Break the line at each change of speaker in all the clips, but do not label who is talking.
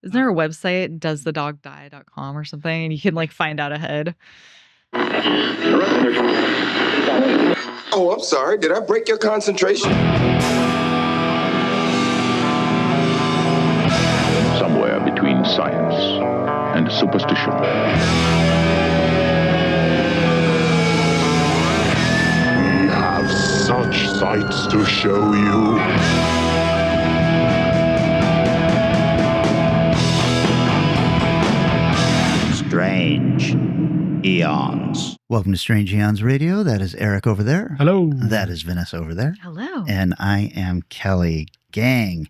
Isn't there a website, doesthedogdie.com or something, and you can like find out ahead?
Oh, I'm sorry. Did I break your concentration?
Somewhere between science and superstition.
We have such sights to show you.
Strange Eons. Welcome to Strange Eons Radio. That is Eric over there.
Hello.
That is Vanessa over there.
Hello.
And I am Kelly. Gang,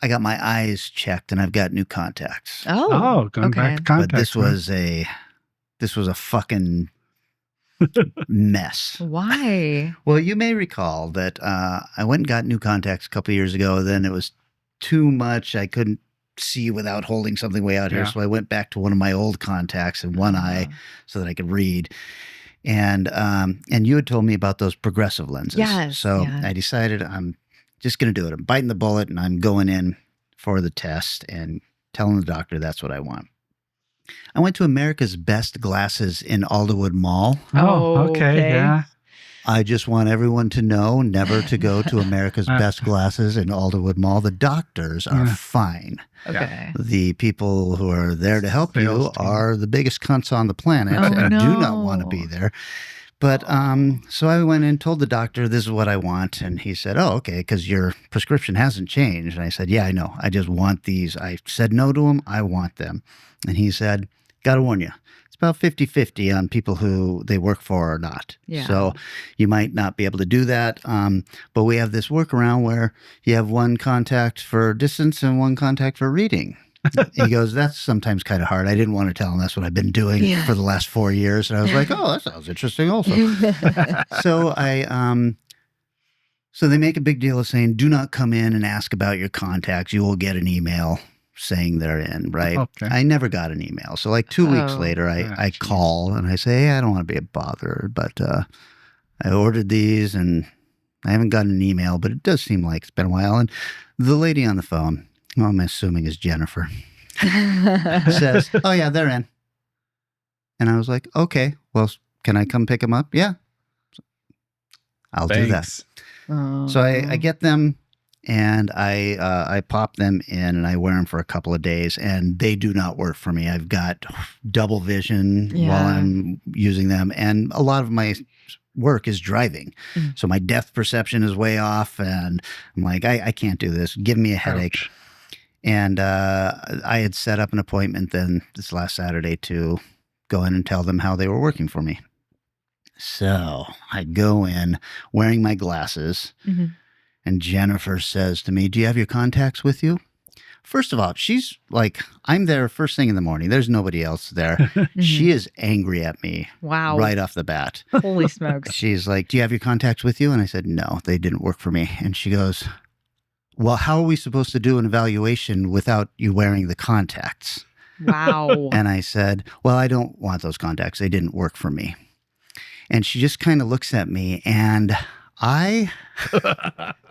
I got my eyes checked and I've got new contacts.
Going back to contacts.
But this was a fucking mess.
Why?
Well, you may recall that I went and got new contacts a couple years ago. Then it was too much. I couldn't see without holding something way out here. So I went back to one of my old contacts in one eye so that I could read. And you had told me about those progressive lenses.
Yes.
So I decided I'm just going to do it. I'm biting the bullet and I'm going in for the test and telling the doctor that's what I want. I went to America's Best Glasses in Alderwood Mall.
Oh, okay. Yeah.
I just want everyone to know never to go to America's Best Glasses in Alderwood Mall. The doctors are fine.
Okay.
The people who are there to help you are the biggest cunts on the planet and do not want to be there. But so I went and told the doctor, this is what I want. And he said, oh, okay, because your prescription hasn't changed. And I said, yeah, I know. I just want these. I said no to him. I want them. And he said, got to warn you. It's about 50-50 on people who they work for or not.
Yeah.
So you might not be able to do that. But we have this workaround where you have one contact for distance and one contact for reading. He goes, that's sometimes kind of hard. I didn't want to tell him that's what I've been doing for the last 4 years. And I was like, oh, that sounds interesting also. So so they make a big deal of saying, do not come in and ask about your contacts. You will get an email saying they're in, right?
Okay.
I never got an email. So like 2 weeks later, I call and I say, hey, I don't want to be a bother, but I ordered these and I haven't gotten an email, but it does seem like it's been a while. And the lady on the phone, who I'm assuming is Jennifer, says, oh yeah, they're in. And I was like, okay, well, can I come pick them up? Yeah. I'll do that. So I get them. And I pop them in and I wear them for a couple of days and they do not work for me. I've got double vision while I'm using them. And a lot of my work is driving. So my depth perception is way off and I'm like, I can't do this. Give me a headache. Ouch. And I had set up an appointment then this last Saturday to go in and tell them how they were working for me. So I go in wearing my glasses. And Jennifer says to me, do you have your contacts with you? First of all, she's like, I'm there first thing in the morning. There's nobody else there. She is angry at me.
Wow.
Right off the bat.
Holy smokes.
She's like, do you have your contacts with you? And I said, no, they didn't work for me. And she goes, well, how are we supposed to do an evaluation without you wearing the contacts?
Wow.
And I said, well, I don't want those contacts. They didn't work for me. And she just kind of looks at me and I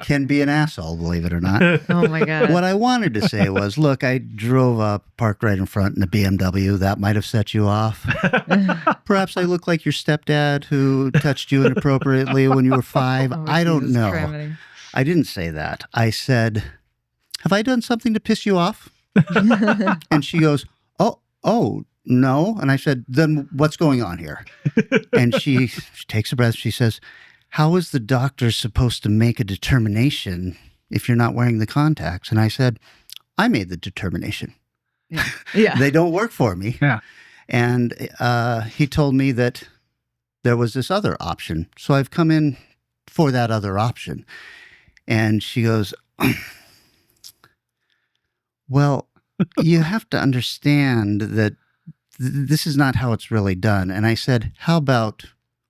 can be an asshole, believe it or not.
Oh, my God.
What I wanted to say was, look, I drove up, parked right in front in a BMW. That might have set you off. Perhaps I look like your stepdad who touched you inappropriately when you were 5. I don't know.
Cramming.
I didn't say that. I said, have I done something to piss you off? And she goes, oh, no. And I said, then what's going on here? And she takes a breath. She says, how is the doctor supposed to make a determination if you're not wearing the contacts? And I said, I made the determination.
Yeah.
They don't work for me.
Yeah.
And he told me that there was this other option. So I've come in for that other option. And she goes, well, you have to understand that this is not how it's really done. And I said, how about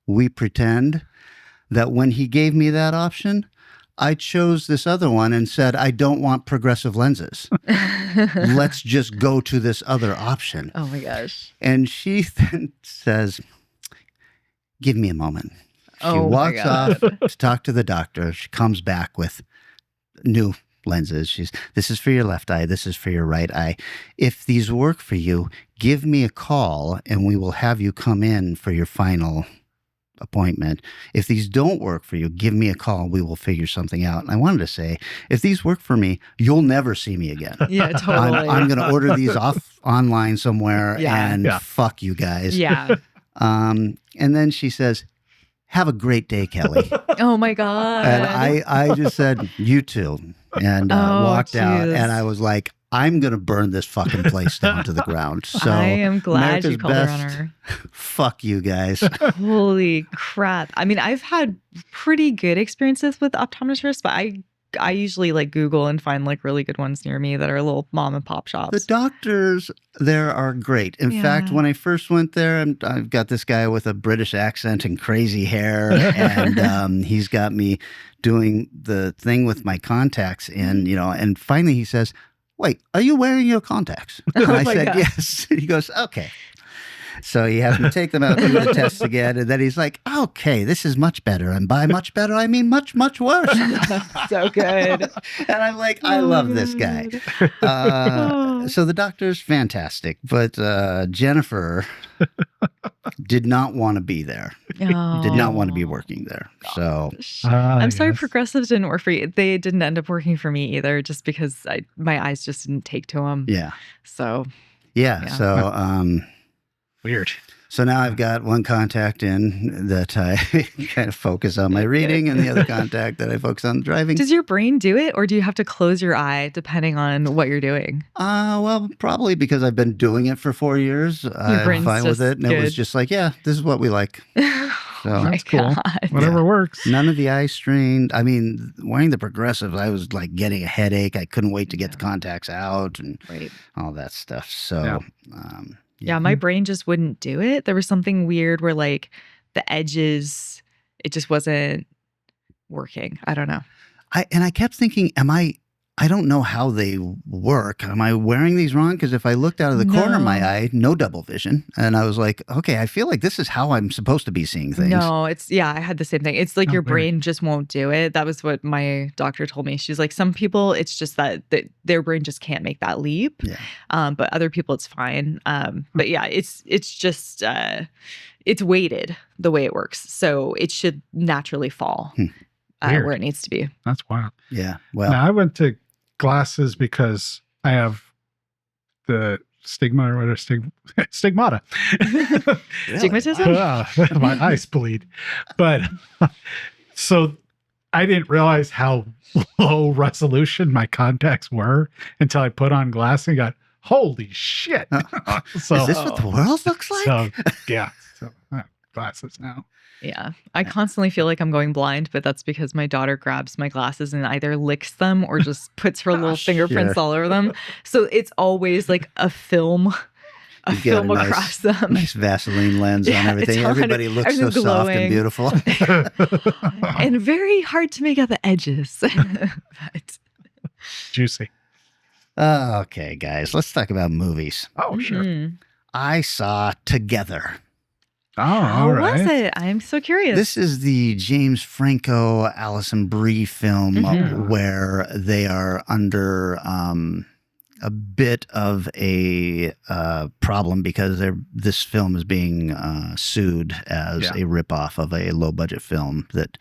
we pretend that when he gave me that option, I chose this other one and said, I don't want progressive lenses. Let's just go to this other option.
Oh, my gosh.
And she then says, give me a moment. She walks off to talk to the doctor. She comes back with new lenses. This is for your left eye. This is for your right eye. If these work for you, give me a call and we will have you come in for your final appointment. If these don't work for you, give me a call. We will figure something out. And I wanted to say, if these work for me, you'll never see me again.
Yeah, totally.
I'm going to order these off online somewhere and fuck you guys.
Yeah.
And then she says, have a great day, Kelly.
Oh my God.
And I just said, you too. And walked out. And I was like, I'm going to burn this fucking place down to the ground. So
I am glad
America's
you called her on her.
Fuck you guys.
Holy crap. I mean, I've had pretty good experiences with optometrists, but I usually like Google and find like really good ones near me that are little mom and pop shops.
The doctors there are great. In fact, when I first went there, I've got this guy with a British accent and crazy hair, and he's got me doing the thing with my contacts in, and finally he says, wait, are you wearing your contacts? And I said, God. Yes. He goes, okay. So he has me take them out, do the tests again, and then he's like, okay, this is much better. And by much better, I mean much, much worse.
So good.
And I'm like, I love this guy. So the doctor's fantastic, but Jennifer did not want to be there.
Oh.
Did not want to be working there. So
I'm sorry progressives didn't work for you. They didn't end up working for me either, just because my eyes just didn't take to them.
Yeah.
So
So
weird.
So now I've got one contact in that I kind of focus on my reading, and the other contact that I focus on driving.
Does your brain do it, or do you have to close your eye depending on what you're doing?
Well, probably because I've been doing it for 4 years. I'm fine with it. And it was just like, yeah, this is what we like. So
that's cool. Whatever works.
None of the eye strain. I mean, wearing the progressives, I was like getting a headache. I couldn't wait to get the contacts out and all that stuff. So,
yeah, my brain just wouldn't do it. There was something weird where like the edges, it just wasn't working. I don't know.
I kept thinking, I don't know how they work. Am I wearing these wrong? Because if I looked out of the corner of my eye, no double vision. And I was like, okay, I feel like this is how I'm supposed to be seeing things.
No, I had the same thing. It's like your brain just won't do it. That was what my doctor told me. She's like, some people, it's just that their brain just can't make that leap.
Yeah.
But other people, it's fine. But yeah, it's just, it's weighted the way it works. So it should naturally fall where it needs to be.
That's wild.
Yeah. Well,
now, I went to glasses because I have the stigma or whatever, stigmata.
Stigmatism?
My eyes bleed. But so I didn't realize how low resolution my contacts were until I put on glasses and got, holy shit.
So, is this what the world looks like?
So, yeah. So I have glasses now.
Yeah. I constantly feel like I'm going blind, but that's because my daughter grabs my glasses and either licks them or just puts her little fingerprints all over them. So it's always like a film across them.
Nice Vaseline lens on everything. Everybody looks so soft and beautiful.
And very hard to make out the edges. But
juicy.
Okay, guys, let's talk about movies.
Oh, sure.
I saw Together.
Oh, all right.
What was it? I'm so curious.
This is the James Franco, Alison Brie film where they are under a bit of a problem because this film is being sued as a ripoff of a low-budget film that,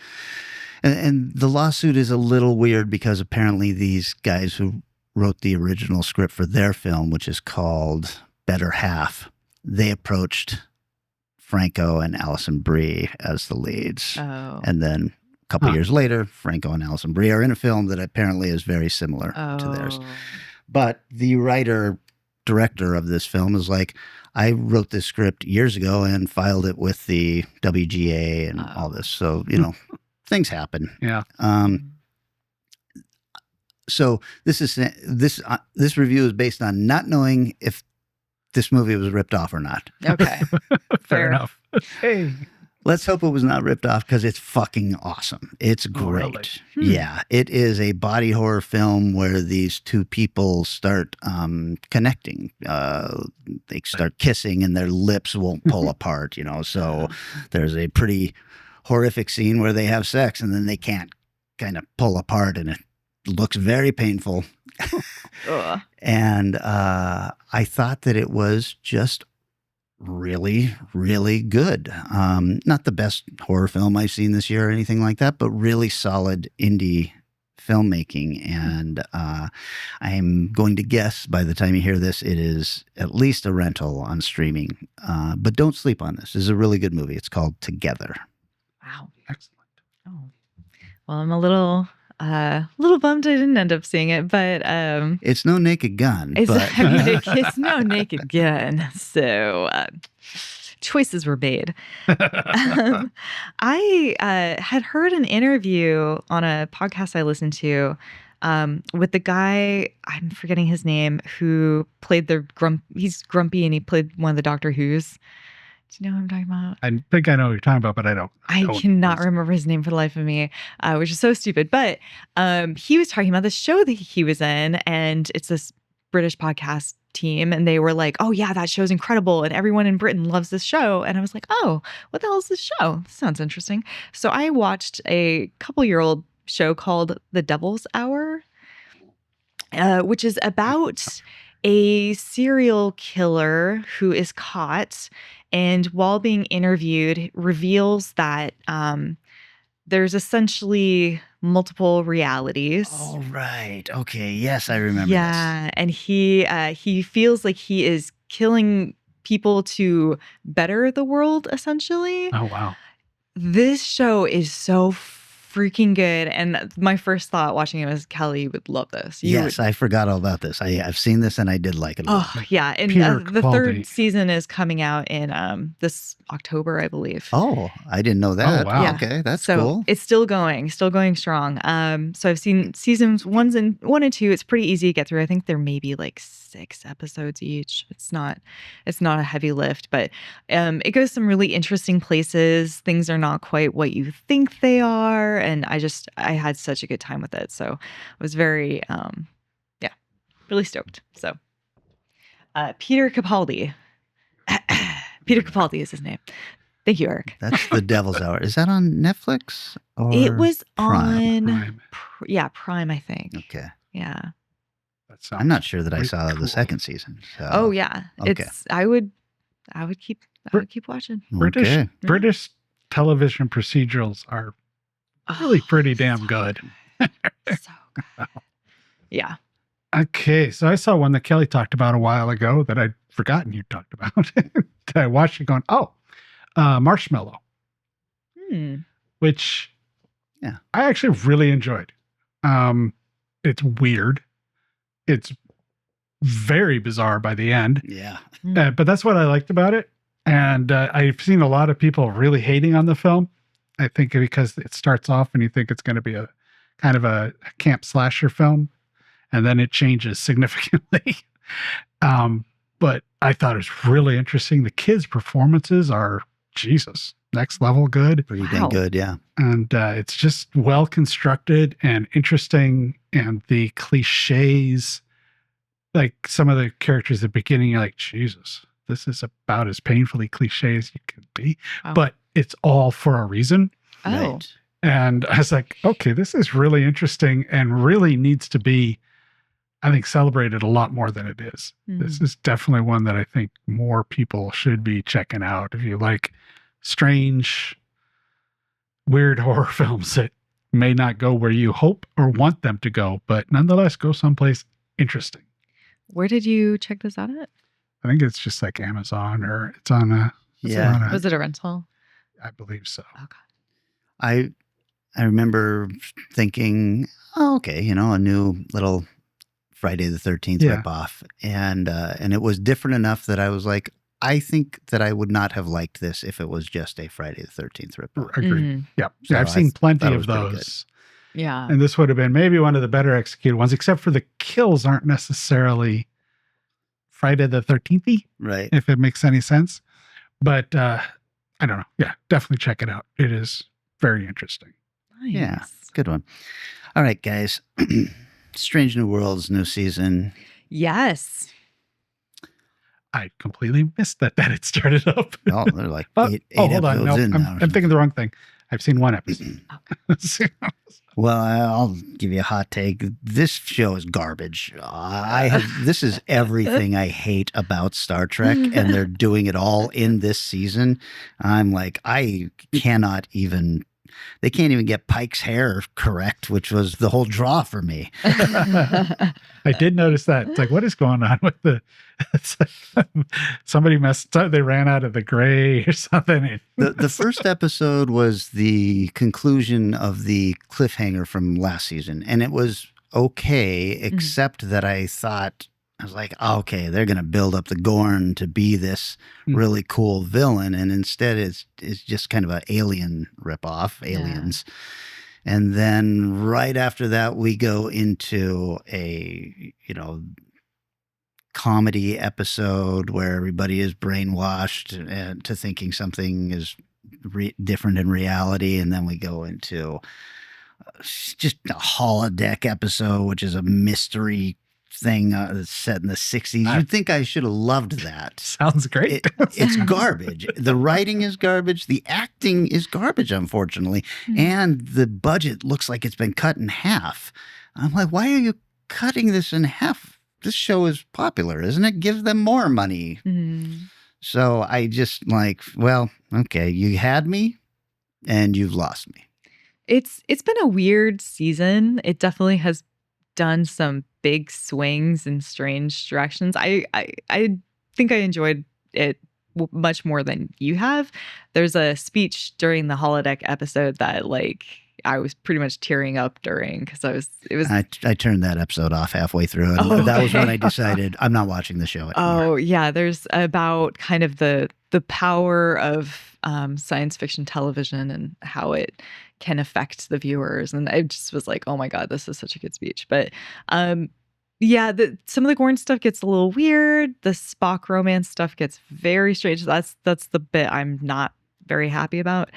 and the lawsuit is a little weird because apparently these guys who wrote the original script for their film, which is called Better Half, they approached Franco and Alison Brie as the leads.
Oh.
And then a couple years later, Franco and Alison Brie are in a film that apparently is very similar to theirs. But the writer-director of this film is like, I wrote this script years ago and filed it with the WGA and all this. So, things happen.
Yeah.
So this review is based on not knowing if this movie was ripped off or not.
Okay.
Fair enough.
Hey. Let's hope it was not ripped off because it's fucking awesome. It's great.
Oh, really?
Yeah. It is a body horror film where these two people start connecting. They start kissing and their lips won't pull apart, So there's a pretty horrific scene where they have sex and then they can't kind of pull apart and it looks very painful.
Ugh.
And I thought that it was just really, really good. Not the best horror film I've seen this year or anything like that, but really solid indie filmmaking. And I'm going to guess by the time you hear this, it is at least a rental on streaming. But don't sleep on this. This is a really good movie. It's called Together.
Wow.
Excellent.
Oh. Well, I'm a little bummed I didn't end up seeing it, but
It's no Naked Gun,
it's,
but
I mean, it's no Naked Gun, so choices were made. I had heard an interview on a podcast I listened to with the guy, I'm forgetting his name, who played he's grumpy and he played one of the Doctor Who's. Do you know what I'm talking about?
I think I know what you're talking about, but I don't.
I cannot remember his name for the life of me, which is so stupid. But he was talking about the show that he was in, and it's this British podcast team, and they were like, "Oh yeah, that show's incredible, and everyone in Britain loves this show." And I was like, "Oh, what the hell is this show? This sounds interesting." So I watched a couple-year-old show called The Devil's Hour, which is about a serial killer who is caught, and while being interviewed, reveals that there's essentially multiple realities.
oh right, okay, yes, I remember
Yeah, and he feels like he is killing people to better the world, essentially.
Oh, wow.
This show is so freaking good, and my first thought watching it was Kelly would love this.
this. Yes, I forgot all about this. I've seen this and I did like it a lot.
Oh yeah, and
Peter
the
Capaldi.
third season is coming out in this October, I believe.
Oh, I didn't know that.
wow.
Yeah.
Okay, that's
So
cool.
it's still going strong. So I've seen seasons one and 2. It's pretty easy to get through. I think there may be like 6 episodes each. It's not a heavy lift, but it goes some really interesting places. Things are not quite what you think they are, and I had such a good time with it. So I was very really stoked. So Peter Capaldi. Peter Capaldi is his name. Thank you, Eric.
That's The Devil's Hour. Is that on Netflix? Or
It was
Prime?
on
Prime.
Prime, I think.
Okay.
Yeah.
That sounds
I'm not sure that I
pretty
saw
cool.
the second season. So.
Oh yeah.
Okay.
I would keep watching.
Okay.
British television procedurals are really pretty damn good.
So good. Yeah.
Okay, so I saw one that Kelly talked about a while ago that I'd forgotten you talked about. That I watched it going, Marshmallow, which
Yeah.
I actually really enjoyed. It's weird. It's very bizarre by the end,
Yeah.
but that's what I liked about it. And I've seen a lot of people really hating on the film. I think because it starts off and you think it's going to be a kind of a camp slasher film, and then it changes significantly. But I thought it was really interesting. The kids' performances are, Jesus, next level good.
Pretty
Wow.
dang good. Yeah.
And it's just well constructed and interesting. And the cliches, like some of the characters at the beginning, you're like, Jesus, this is about as painfully cliche as you can be.
Wow.
But it's all for a reason.
Oh.
Right.
And I was like, okay, this is really interesting and really needs to be, I think, celebrated a lot more than it is. This is definitely one that I think more people should be checking out. If you like strange, weird horror films that may not go where you hope or want them to go, but nonetheless go someplace interesting.
Where did you check this out at?
I think it's just like Amazon or it's on a,
Yeah.
Was it a rental?
I believe so.
Okay.
I remember thinking, oh, okay, a new little Friday the 13th
Yeah.
ripoff. And it was different enough that I was like, I think that I would not have liked this if it was just a Friday the 13th ripoff.
Agreed.
Mhm.
Yeah.
So
I've
I
seen plenty
thought it
of
was pretty good.
those.
Yeah.
And this would have been maybe one of the better executed ones, except for the kills aren't necessarily Friday the 13th,
Right.
if it makes any sense. But I don't know. Yeah, definitely check it out. It is very interesting.
Nice.
Yeah. Good one. All right, guys. Strange New Worlds, new season.
Yes.
I completely missed that it started up.
Oh, they're like eight
hold on.
episodes
No,
in now. or
I'm thinking the wrong thing. I've seen one episode.
Well, I'll give you a hot take. This show is garbage. This is everything I hate about Star Trek, and they're doing it all in this season. I'm like, they can't even get Pike's hair correct, which was the whole draw for me.
I did notice that. It's like, what is going on with it's like, somebody messed up. They ran out of the gray or something.
The first episode was the conclusion of the cliffhanger from last season, and it was okay, except that I was like, oh, okay, they're going to build up the Gorn to be this really cool villain, and instead it's just kind of an alien ripoff, aliens. Yeah. And then right after that, we go into a, comedy episode where everybody is brainwashed to thinking something is different in reality. And then we go into just a holodeck episode, which is a mystery thing that's set in the 60s. You'd think I should have loved that.
Sounds great.
It's garbage. The writing is garbage. The acting is garbage, unfortunately. And the budget looks like it's been cut in half. I'm like, why are you cutting this in half? This show is popular, isn't it? Give them more money. So I just like, well, okay, you had me and you've lost me.
It's been a weird season. It definitely has done some big swings in strange directions. I think I enjoyed it much more than you have. There's a speech during the holodeck episode that I was pretty much tearing up during because I
turned that episode off halfway through, and that was when I decided I'm not watching the show anymore.
Oh yeah, there's about kind of the power of science fiction television and how it can affect the viewers, and I just was like, oh my god, this is such a good speech. But yeah, some of the Gorn stuff gets a little weird. The Spock romance stuff gets very strange. That's the bit I'm not very happy about.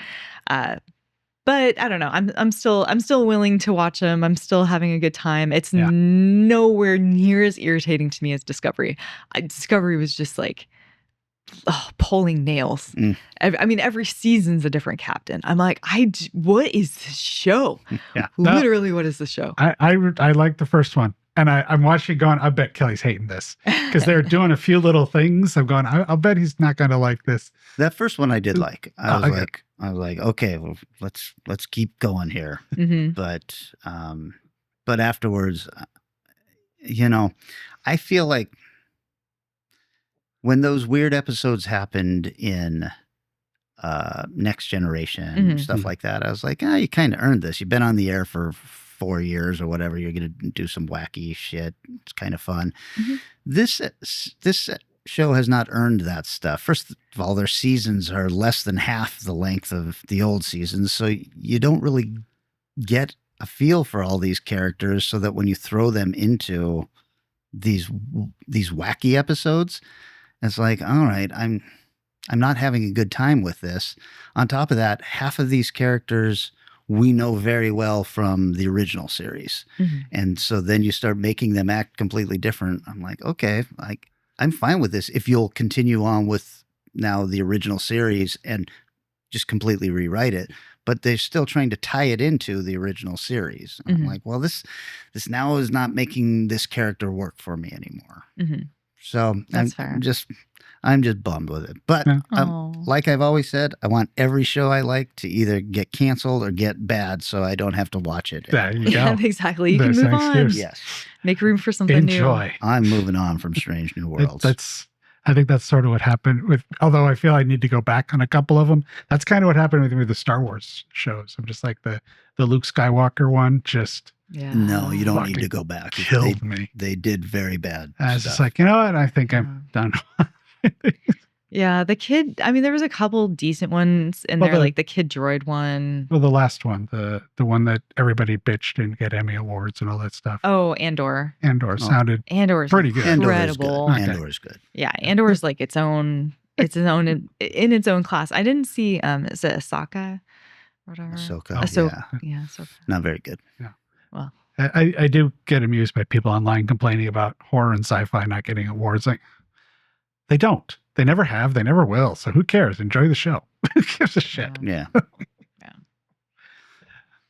But I don't know. I'm still willing to watch them. I'm still having a good time. It's nowhere near as irritating to me as Discovery. Discovery was just like pulling nails. I mean, every season's a different captain. I'm like, what is this show?
Yeah,
literally, what is the show?
I like the first one. And I'm watching going, I bet Kelly's hating this because they're doing a few little things. I'm going, I'll bet he's not going to like this.
That first one I did like. I was like, okay, well, let's keep going here. But afterwards, I feel like when those weird episodes happened in Next Generation, stuff like that, I was like, you kind of earned this. You've been on the air for 4 years or whatever. You're going to do some wacky shit. It's kind of fun. This show has not earned that stuff. First of all, their seasons are less than half the length of the old seasons, so you don't really get a feel for all these characters, so that when you throw them into these wacky episodes, it's like, all right, I'm not having a good time with this. On top of that, half of these characters we know very well from the original series. And so then you start making them act completely different. I'm like, okay, I'm fine with this if you'll continue on with now the original series and just completely rewrite it. But they're still trying to tie it into the original series. I'm like, well, this now is not making this character work for me anymore. So I'm just bummed with it. But like I've always said, I want every show I like to either get canceled or get bad so I don't have to watch it.
There you go.
Yeah, exactly. You can move on.
Yes.
Make room for something
Enjoy.
new.
I'm moving on from Strange New Worlds.
I think that's sort of what happened with, although I feel I need to go back on a couple of them. That's kind of what happened with the Star Wars shows. I'm just like the Luke Skywalker one, just...
Yeah.
No, you don't need to go back.
Killed me.
They did very bad.
I was just like, you know what? I think I'm done.
Yeah, the kid. I mean, there was a couple decent ones in there, like the Kid Droid one.
Well, the last one, the one that everybody bitched and get Emmy awards and all that stuff.
Oh, Andor.
Sounded pretty good.
Incredible.
Andor's good.
Yeah, Andor's like its own in its own class. I didn't see. Is it Ahsoka? Whatever.
Ahsoka.
Yeah, Ahsoka.
Not very good.
Yeah.
Well,
I do get amused by people online complaining about horror and sci-fi not getting awards. Like, they don't. They never have. They never will. So who cares? Enjoy the show. Who gives a shit?
Yeah.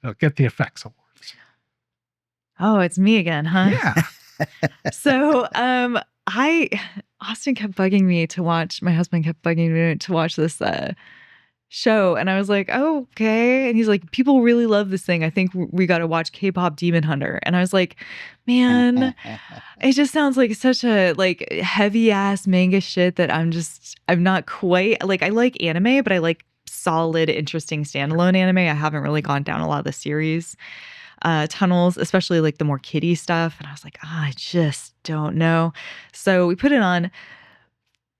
It'll get the effects awards.
Oh, it's me again, huh?
Yeah.
So, Austin kept bugging me to watch, my husband kept bugging me to watch this show. And I was like, oh, okay. And he's like, people really love this thing. I think we got to watch K-pop Demon Hunter. And I was like, man, it just sounds like such a like heavy ass manga shit that I'm not quite like, I like anime, but I like solid, interesting standalone anime. I haven't really gone down a lot of the series tunnels, especially like the more kiddie stuff. And I was like, I just don't know. So we put it on.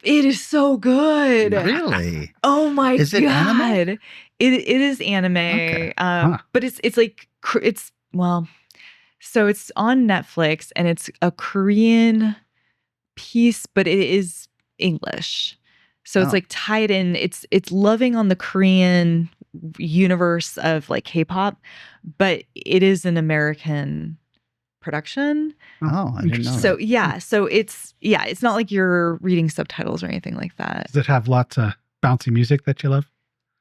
It is so good.
Really?
Oh my
Is it
God.
anime?
It is anime.
Okay.
But it's like, so it's on Netflix and it's a Korean piece, but it is English. So it's like tied in, it's loving on the Korean universe of like K-pop, but it is an American production.
Oh, I didn't know.
So
that.
it's not like you're reading subtitles or anything like that.
Does it have lots of bouncy music that you love?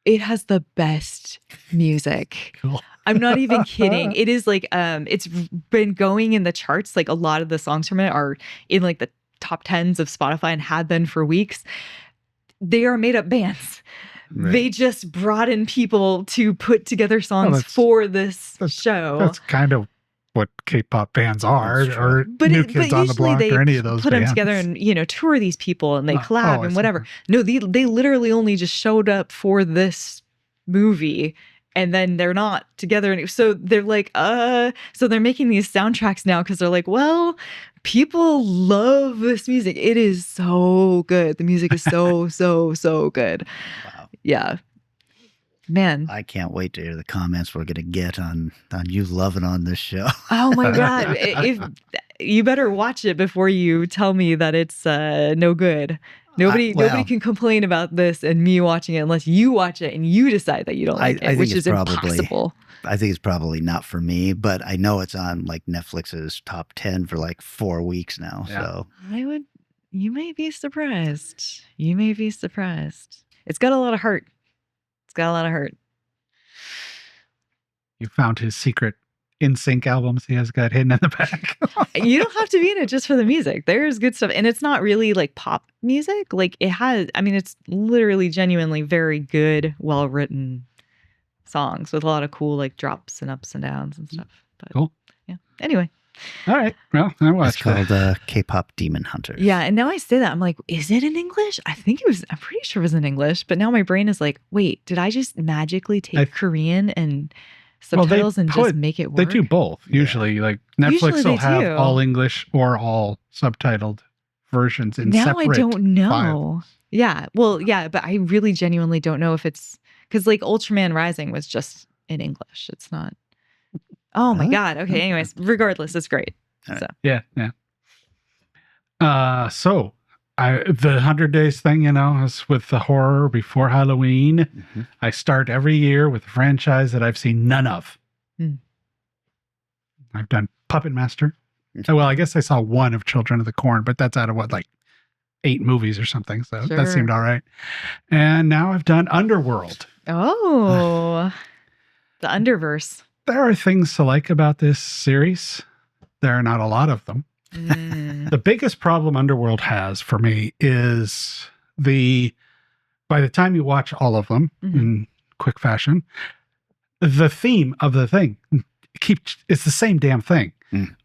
It has the best music.
Cool.
I'm not even kidding. It is like it's been going in the charts. Like a lot of the songs from it are in like the top 10s of Spotify and have been for weeks. They are made up bands.
Right.
They just brought in people to put together songs for this show.
That's kind of what K-pop bands are, or
But
New Kids on the Block, or any of those
put
bands.
them together and tour these people and they collab
I
and
see.
whatever. No, they literally only just showed up for this movie and then they're not together. So they're like, so they're making these soundtracks now because they're like, well, people love this music. It is so good. The music is so, so good.
Wow.
Yeah. Man.
I can't wait to hear the comments we're going to get on you loving on this show.
Oh my God. If you better watch it before you tell me that it's no good. Nobody can complain about this and me watching it unless you watch it and you decide that you don't like it, which is impossible.
I think it's probably not for me, but I know it's on like Netflix's top 10 for like 4 weeks now.
Yeah.
So
you may be surprised. You may be surprised. It's got a lot of heart.
You found his secret NSYNC albums he has got hidden in the back.
You don't have to be in it just for the music. There's good stuff. And it's not really like pop music. Like it's literally genuinely very good, well-written songs with a lot of cool like drops and ups and downs and stuff. But,
cool.
Yeah. Anyway.
All right. Well, I watched
it's called K-pop Demon Hunters.
Yeah. And now I say that, I'm like, is it in English? I'm pretty sure it was in English. But now my brain is like, wait, did I just magically take Korean and subtitles and just make it work?
They do both. Usually, like Netflix will have all English or all subtitled versions in separate
Now I don't know.
files.
Yeah. Well, yeah, but I really genuinely don't know if it's because like Ultraman Rising was just in English. It's not. Oh my God. Okay. Anyways, regardless, it's great.
Right.
So
Yeah. So the 100 Days thing, is with the horror before Halloween.
Mm-hmm.
I start every year with a franchise that I've seen none of. I've done Puppet Master.
Mm-hmm.
Well, I guess I saw one of Children of the Corn, but that's out of like 8 movies or something. So that seemed all right. And now I've done Underworld.
Oh, the Underverse.
There are things to like about this series. There are not a lot of them. The biggest problem Underworld has for me is by the time you watch all of them in quick fashion, the theme of the thing it's the same damn thing.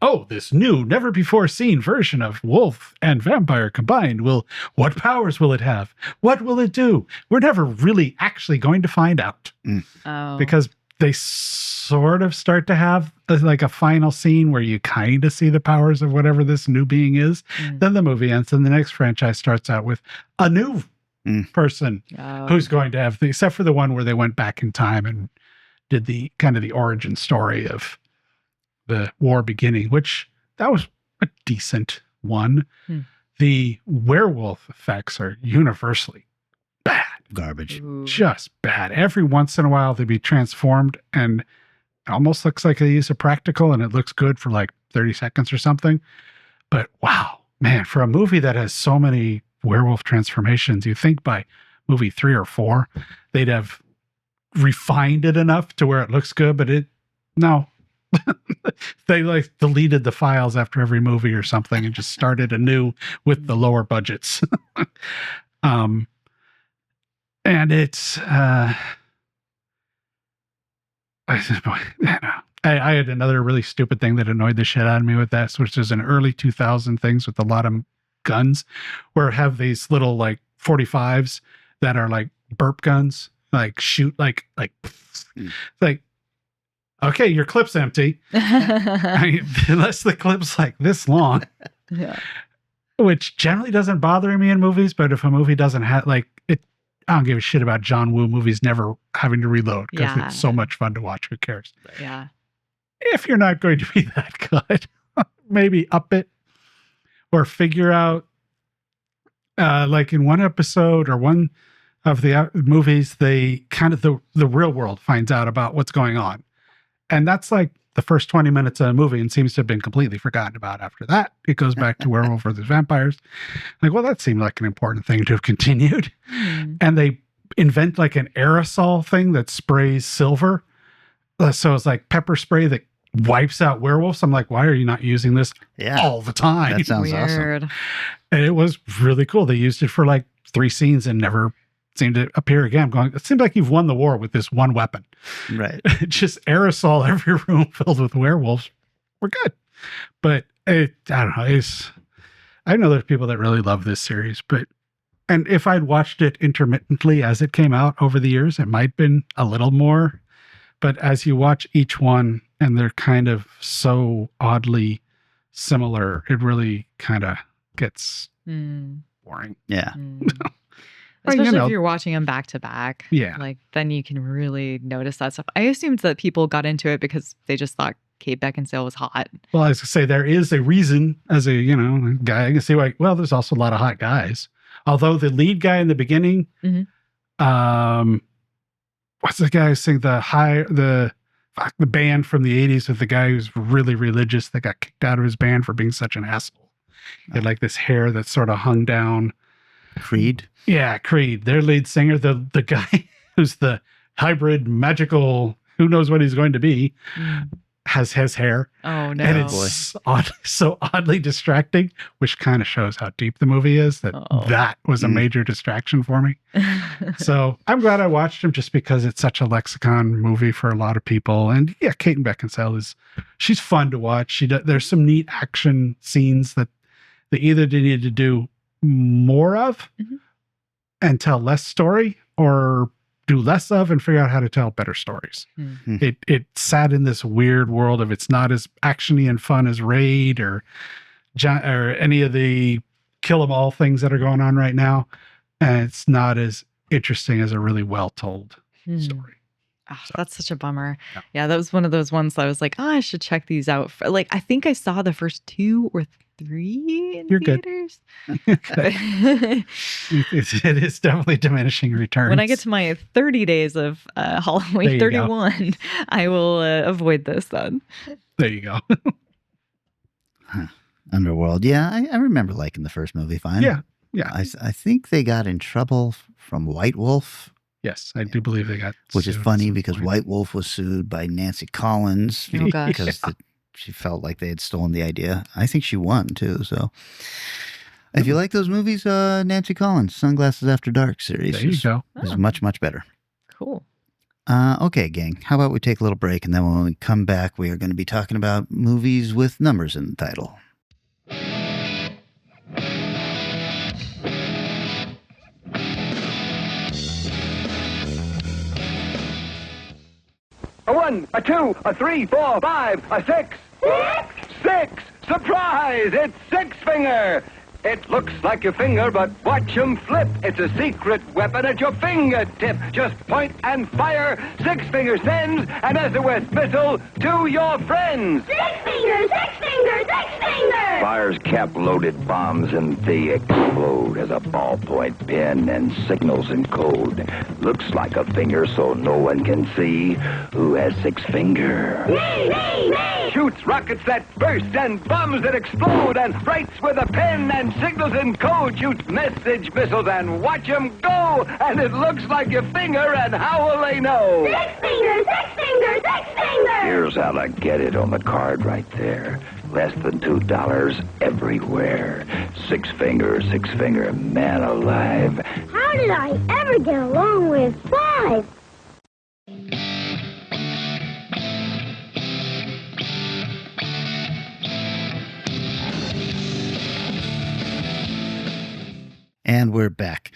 Oh, this new, never before seen version of wolf and vampire combined what powers will it have? What will it do? We're never really actually going to find out. Because they sort of start to have like a final scene where you kind of see the powers of whatever this new being is. Then the movie ends and the next franchise starts out with a new person who's going to have except for the one where they went back in time and did the kind of the origin story of the war beginning, which that was a decent one. The werewolf effects are universally bad.
Garbage.
Just bad. Every once in a while they'd be transformed and it almost looks like they use a practical and it looks good for like 30 seconds or something. But wow, man, for a movie that has so many werewolf transformations, you think by movie 3 or 4, they'd have refined it enough to where it looks good, but No. They like deleted the files after every movie or something and just started anew with the lower budgets. And it's I had another really stupid thing that annoyed the shit out of me with this, which is an early 2000 things with a lot of guns where have these little like 45s that are like burp guns, like shoot like okay, your clip's empty. Unless the clip's like this long.
Yeah.
Which generally doesn't bother me in movies, but if a movie doesn't have like it, I don't give a shit about John Woo movies never having to reload because it's so much fun to watch. Who cares?
Yeah.
If you're not going to be that good, maybe up it or figure out, like in one episode or one of the movies, they kind of the real world finds out about what's going on. And that's like the first 20 minutes of a movie and seems to have been completely forgotten about after that. It goes back to werewolf versus vampires. Like, well, that seemed like an important thing to have continued. And they invent like an aerosol thing that sprays silver. So it's like pepper spray that wipes out werewolves. I'm like, why are you not using this all the time?
That sounds
Weird.
awesome.
And it was really cool. They used it for like 3 scenes and never seemed to appear again. I'm going, it seems like you've won the war with this one weapon.
Right.
Just aerosol every room filled with werewolves. We're good. But I don't know. I know there's people that really love this series, and if I'd watched it intermittently as it came out over the years, it might have been a little more. But as you watch each one and they're kind of so oddly similar, it really kind of gets boring.
Yeah.
Especially if you're watching them back to back.
Yeah.
Like, then you can really notice that stuff. I assumed that people got into it because they just thought Kate Beckinsale was hot.
Well, as I say, there is a reason as a, guy, I can see why, well, there's also a lot of hot guys. Although the lead guy in the beginning, what's the guy who sang the band from the 80s with the guy who's really religious that got kicked out of his band for being such an asshole? He had like this hair that sort of hung down.
Creed?
Yeah, Creed. Their lead singer, the guy who's the hybrid magical, who knows what he's going to be, has his hair.
Oh, no.
And it's so oddly distracting, which kind of shows how deep the movie is, that was a major distraction for me. So I'm glad I watched him just because it's such a lexicon movie for a lot of people. And yeah, Kate Beckinsale she's fun to watch. There's some neat action scenes that they either needed to do more of and tell less story, or do less of and figure out how to tell better stories. It sat in this weird world of it's not as actiony and fun as Raid or any of the kill 'em all things that are going on right now, and it's not as interesting as a really well told story.
Oh, that's such a bummer. Yeah, that was one of those ones that I was like, I should check these out. I think I saw the first 2 or 3 in theaters.
Good. It is definitely diminishing returns.
When I get to my 30 days of Halloween 31, I will avoid this then.
There you go.
Underworld. Yeah, I remember liking the first movie fine.
Yeah.
I think they got in trouble from White Wolf.
Yes, I do believe they got
Which is funny because White Wolf was sued by Nancy Collins because she felt like they had stolen the idea. I think she won too. So if you like those movies, Nancy Collins, Sunglasses After Dark series is much, much better.
Cool.
Okay, gang. How about we take a little break, and then when we come back, we are going to be talking about movies with numbers in the title.
A 1, a 2, a 3, 4, 5, a 6. 6! Surprise! It's Six Finger! It looks like a finger, but watch him flip. It's a secret weapon at your fingertip. Just point and fire. Six Finger sends an SOS missile to your friends.
Six Finger! Six Finger! Six Finger!
Fires cap-loaded bombs and they explode as a ballpoint pen and signals in code. Looks like a finger so no one can see who has Six Finger.
Me! Me! Me!
shoots rockets that burst and bombs that explode and writes with a pen and signals in code, shoots message missiles and watch 'em go. And it looks like your finger, and how will they know?
Six fingers, six fingers, six fingers.
Here's how to get it on the card right there. Less than $2 everywhere. Six finger, man alive.
How did I ever get along with five?
And we're back.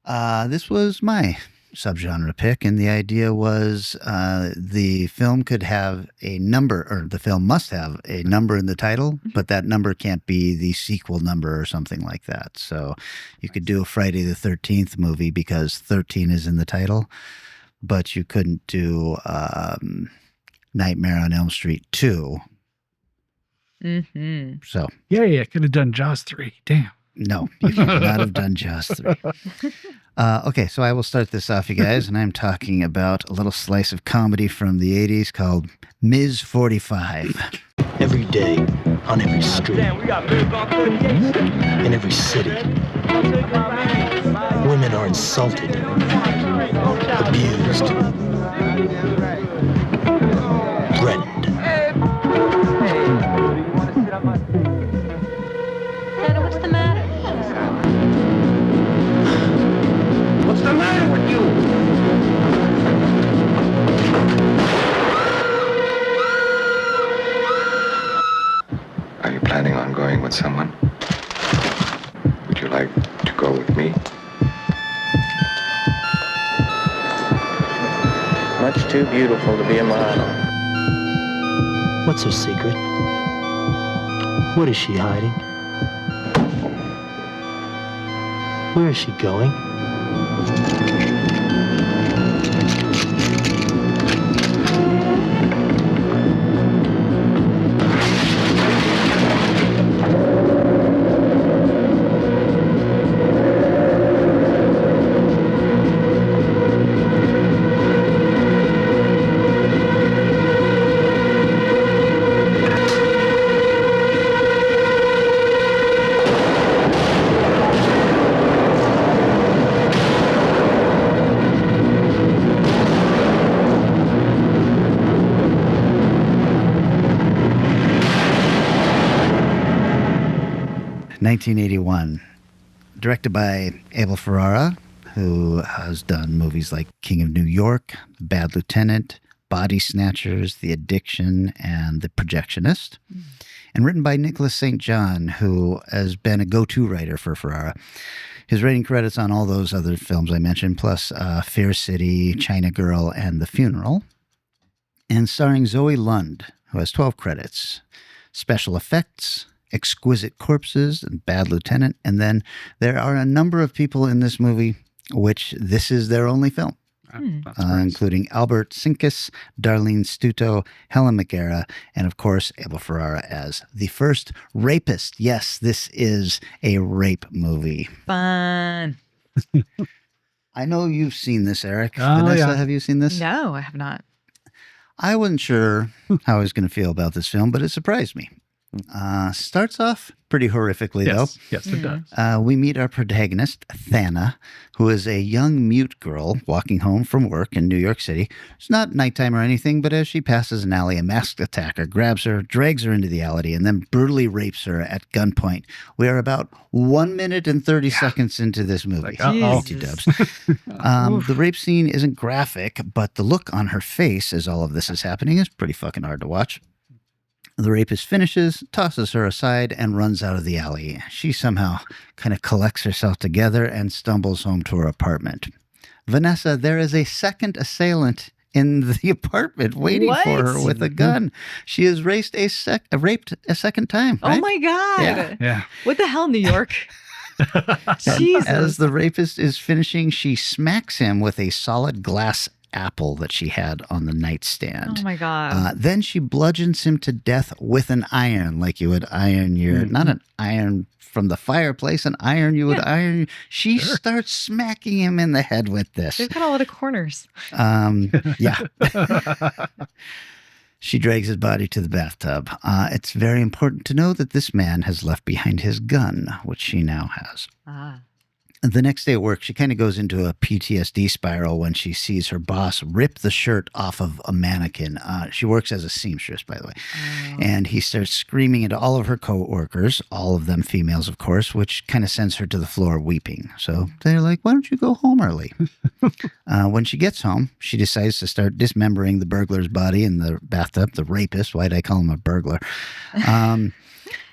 This was my subgenre pick, and the idea was the film could have a number, or the film must have a number in the title, but that number can't be the sequel number or something like that. So you could do a Friday the 13th movie because 13 is in the title, but you couldn't do Nightmare on Elm Street 2.
Mm-hmm.
So
yeah, could have done Jaws 3. Damn.
no, you could not have done Jaws 3. Okay, so I will start this off, you guys, and I'm talking about a little slice of comedy from the 80s called Ms. 45.
Every day, on every street, in every city, women are insulted, abused, threatened.
Nana, what's the matter?
What's the matter with you?
Are you planning on going with someone? Would you like to go with me?
Much too beautiful to be a model. What's her secret? What is she hiding? Where is she going?
(1981), directed by Abel Ferrara, who has done movies like King of New York, Bad Lieutenant, Body Snatchers, The Addiction, and The Projectionist, and written by Nicholas St. John, who has been a go-to writer for Ferrara. His writing credits on all those other films I mentioned, plus Fair City, China Girl, and The Funeral, and starring Zoe Lund, who has 12 credits. Special effects, Exquisite Corpses, and Bad Lieutenant. And then there are a number of people in this movie which this is their only film, including Albert Sinkus, Darlene Stuto, Helen McGarrah, and of course Abel Ferrara as the first rapist. Yes, this is a rape movie.
Fun.
I know you've seen this, Eric.
Oh,
Vanessa,
yeah.
have you seen this?
No, I have not.
I wasn't sure how I was going to feel about this film, but it surprised me. Starts off pretty horrifically, though.
Yes, it does.
We meet our protagonist, Thana, who is a young mute girl walking home from work in New York City. It's not nighttime or anything, but as she passes an alley, a masked attacker grabs her, drags her into the alley, and then brutally rapes her at gunpoint. We are about 1 minute and 30 seconds into this movie.
Jesus.
The rape scene isn't graphic, but the look on her face as all of this is happening is pretty fucking hard to watch. The rapist finishes, tosses her aside, and runs out of the alley. She somehow kind of collects herself together and stumbles home to her apartment. Vanessa, there is a second assailant in the apartment waiting for her with a gun. She is raped a second time. Right?
Oh my God.
Yeah.
What the hell, New York? Jesus.
As the rapist is finishing, she smacks him with a solid glass apple that she had on the nightstand.
Oh my God.
Then she bludgeons him to death with an iron, like you would iron your, not an iron from the fireplace, an iron you would iron. She starts smacking him in the head with this.
They've got a lot of corners.
Yeah. She drags his body to the bathtub. It's very important to know that this man has left behind his gun, which she now has.
Ah.
The next day at work, she kind of goes into a PTSD spiral when she sees her boss rip the shirt off of a mannequin. She works as a seamstress, by the way.
Oh.
And he starts screaming at all of her coworkers, all of them females, of course, which kind of sends her to the floor weeping. So they're like, why don't you go home early? When she gets home, she decides to start dismembering the burglar's body in the bathtub, the rapist. Why'd I call him a burglar?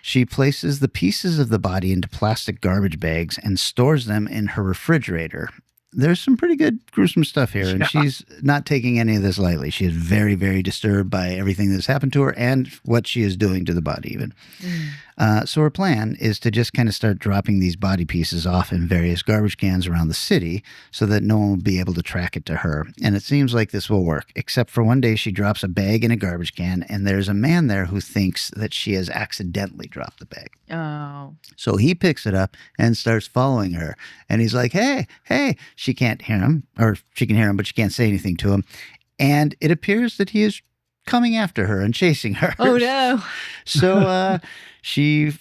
She places the pieces of the body into plastic garbage bags and stores them in her refrigerator. There's some pretty good gruesome stuff here, and she's not taking any of this lightly. She is very, very disturbed by everything that's happened to her and what she is doing to the body even. So her plan is to just kind of start dropping these body pieces off in various garbage cans around the city so that no one will be able to track it to her. And it seems like this will work, except for one day she drops a bag in a garbage can, and there's a man there who thinks that she has accidentally dropped the bag.
Oh.
So he picks it up and starts following her. And he's like, hey, hey. She can't hear him, or she can hear him, but she can't say anything to him. And it appears that he is coming after her and chasing her.
Oh, no.
So she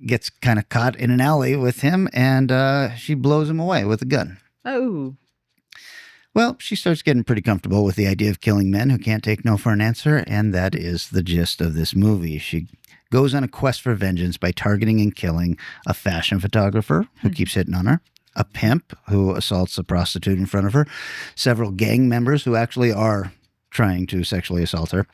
gets kind of caught in an alley with him, and she blows him away with a gun.
Oh.
Well, she starts getting pretty comfortable with the idea of killing men who can't take no for an answer, and that is the gist of this movie. She goes on a quest for vengeance by targeting and killing a fashion photographer who keeps hitting on her, a pimp who assaults a prostitute in front of her, several gang members who actually are trying to sexually assault her,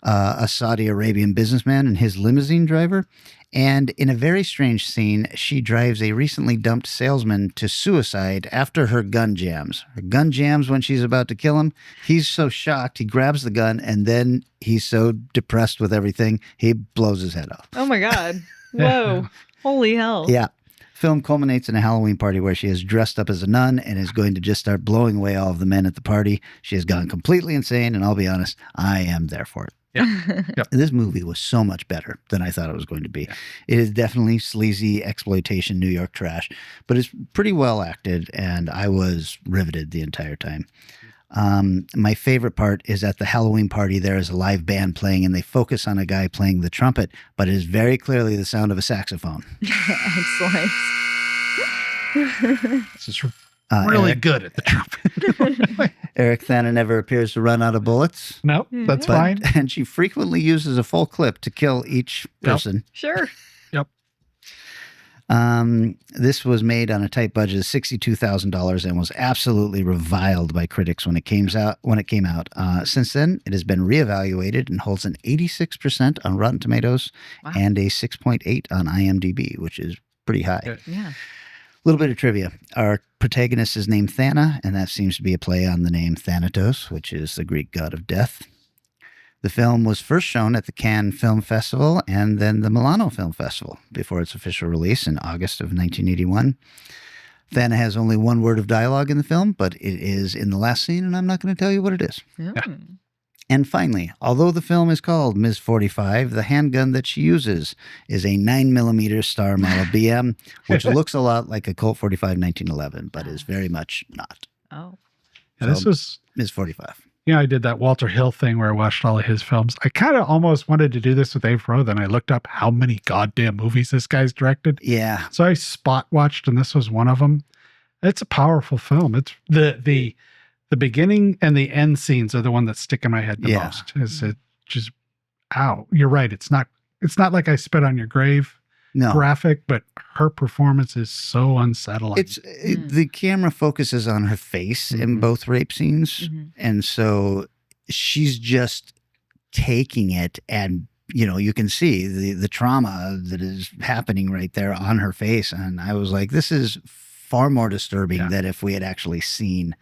a Saudi Arabian businessman and his limousine driver, and in a very strange scene, she drives a recently dumped salesman to suicide after her gun jams. Her gun jams when she's about to kill him. He's so shocked, he grabs the gun, and then he's so depressed with everything, he blows his head off.
Oh, my God. Whoa. Holy hell.
Yeah. Film culminates in a Halloween party where she is dressed up as a nun and is going to just start blowing away all of the men at the party. She has gone completely insane, and I'll be honest, I am there for it.
Yep.
This movie was so much better than I thought it was going to be. Yeah. It is definitely sleazy exploitation New York trash, but it's pretty well acted, and I was riveted the entire time. My favorite part is at the Halloween party, there is a live band playing, and they focus on a guy playing the trumpet, but it is very clearly the sound of a saxophone.
Excellent.
This is really good at the trumpet.
Eric Thana never appears to run out of bullets.
No, that's fine.
And she frequently uses a full clip to kill each person.
Yep. Sure.
Yep.
This was made on a tight budget of $62,000 and was absolutely reviled by critics when it came out. Since then, it has been reevaluated and holds an 86% on Rotten Tomatoes and a 6.8 on IMDb, which is pretty high.
Yeah.
A little bit of trivia. Our protagonist is named Thana, and that seems to be a play on the name Thanatos, which is the Greek god of death. The film was first shown at the Cannes Film Festival and then the Milano Film Festival before its official release in August of 1981. Thana has only one word of dialogue in the film, but it is in the last scene, and I'm not going to tell you what it is.
Yeah.
And finally, although the film is called Ms. 45, the handgun that she uses is a 9mm Star Model BM, which looks a lot like a Colt 45 1911, but is very much not.
Oh.
Yeah, this was
Ms. 45.
Yeah, I did that Walter Hill thing where I watched all of his films. I kind of almost wanted to do this with Avro. Then I looked up how many goddamn movies this guy's directed.
Yeah.
So I spot watched, and this was one of them. It's a powerful film. It's the beginning and the end scenes are the one that stick in my head the most. Is it just, ow, you're right. It's not like I spit on your grave graphic, but her performance is so unsettling.
The camera focuses on her face in both rape scenes. And so she's just taking it, and you can see the trauma that is happening right there on her face. And I was like, this is far more disturbing than if we had actually seen